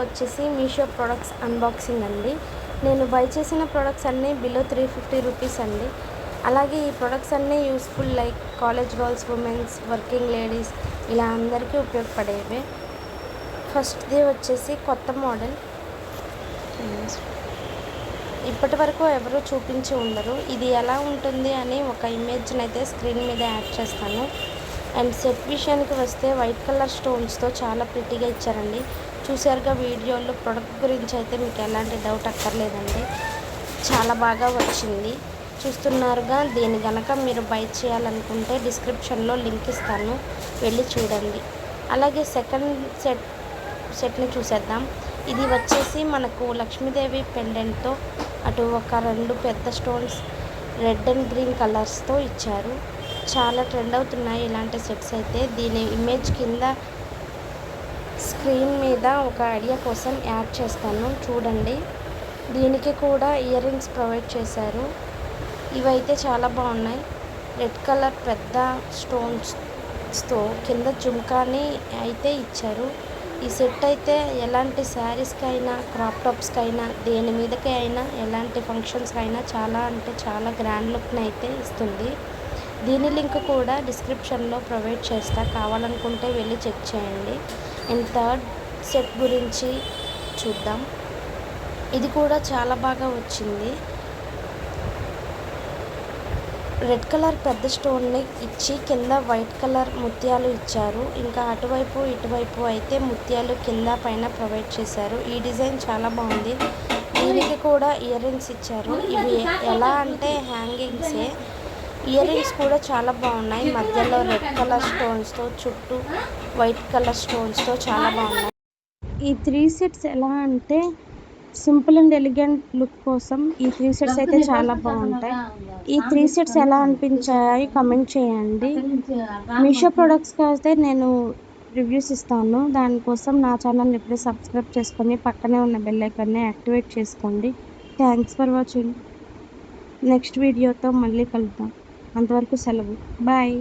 వచ్చేసి Meesho products unboxing అండి. నేను బై చేసిన ప్రొడక్ట్స్ అన్నీ బిలో 350 రూపీస్ అండి. అలాగే ఈ ప్రొడక్ట్స్ అన్నీ useful like college girls, women's, working ladies ఇలా అందరికీ ఉపయోగపడేవే. ఫస్ట్ది వచ్చేసి కొత్త మోడల్, ఇప్పటి వరకు ఎవరు చూపించి ఉండరు. ఇది ఎలా ఉంటుంది అని ఒక ఇమేజ్ని అయితే స్క్రీన్ మీద యాడ్ చేస్తాను. అండ్ సెట్ విషయానికి వస్తే వైట్ కలర్ స్టోన్స్తో చాలా ప్రిటీగా ఇచ్చారండి. చూసారుగా వీడియోలో. ప్రొడక్ట్ గురించి అయితే మీకు ఎలాంటి డౌట్ అక్కర్లేదండి, చాలా బాగా వచ్చింది. చూస్తున్నారుగా. దీని గనక మీరు బై చేయాలనుకుంటే డిస్క్రిప్షన్లో లింక్ ఇస్తాను, వెళ్ళి చూడండి. అలాగే సెకండ్ సెట్ని చూసేద్దాం. ఇది వచ్చేసి మనకు లక్ష్మీదేవి పెండెంట్తో అటు ఒక 2 పెద్ద స్టోన్స్ రెడ్ అండ్ గ్రీన్ కలర్స్తో ఇచ్చారు. చాలా ట్రెండ్ అవుతున్నాయి ఇలాంటి సెట్స్ అయితే. దీని ఇమేజ్ కింద స్క్రీన్ మీద ఒక ఐడియా కోసం యాడ్ చేస్తాను, చూడండి. దీనికి కూడా ఇయర్ రింగ్స్ ప్రొవైడ్ చేశారు. ఇవైతే చాలా బాగున్నాయి. రెడ్ కలర్ పెద్ద స్టోన్స్తో కింద జుమ్కాని అయితే ఇచ్చారు. ఈ సెట్ అయితే ఎలాంటి శారీస్కి అయినా, క్రాప్ టాప్స్కి అయినా, దేని మీదకి అయినా, ఎలాంటి ఫంక్షన్స్కి అయినా చాలా అంటే చాలా గ్రాండ్ లుక్ని అయితే ఇస్తుంది. దీని లింక్ కూడా డిస్క్రిప్షన్లో ప్రొవైడ్ చేస్తా, కావాలనుకుంటే వెళ్ళి చెక్ చేయండి. అండ్ థర్డ్ సెట్ గురించి చూద్దాం. ఇది కూడా చాలా బాగా వచ్చింది. రెడ్ కలర్ పెద్ద స్టోన్ని ఇచ్చి కింద వైట్ కలర్ ముత్యాలు ఇచ్చారు. ఇంకా అటువైపు ఇటువైపు అయితే ముత్యాలు కింద పైన ప్రొవైడ్ చేశారు. ఈ డిజైన్ చాలా బాగుంది. దీనికి కూడా ఇయర్ రింగ్స్ ఇచ్చారు. ఇవి ఎలా అంటే హ్యాంగింగ్సే. ఇయర్ రింగ్స్ కూడా చాలా బాగున్నాయి. మధ్యలో రెడ్ కలర్ స్టోన్స్తో, చుట్టూ వైట్ కలర్ స్టోన్స్తో చాలా బాగున్నాయి. ఈ 3 సెట్స్ ఎలా అంటే సింపుల్ అండ్ ఎలిగెంట్ లుక్ కోసం ఈ 3 సెట్స్ అయితే చాలా బాగుంటాయి. ఈ 3 సెట్స్ ఎలా అనిపించాయి కమెంట్ చేయండి. మీషో ప్రొడక్ట్స్కి అయితే నేను రివ్యూస్ ఇస్తాను. దానికోసం నా ఛానల్ని ఇప్పుడే సబ్స్క్రైబ్ చేసుకొని పక్కనే ఉన్న బెల్ ఐకాన్ని యాక్టివేట్ చేసుకోండి. Thanks for watching. నెక్స్ట్ వీడియోతో మళ్ళీ కలుద్దాం. అంతవరకు సెలవు. బాయ్.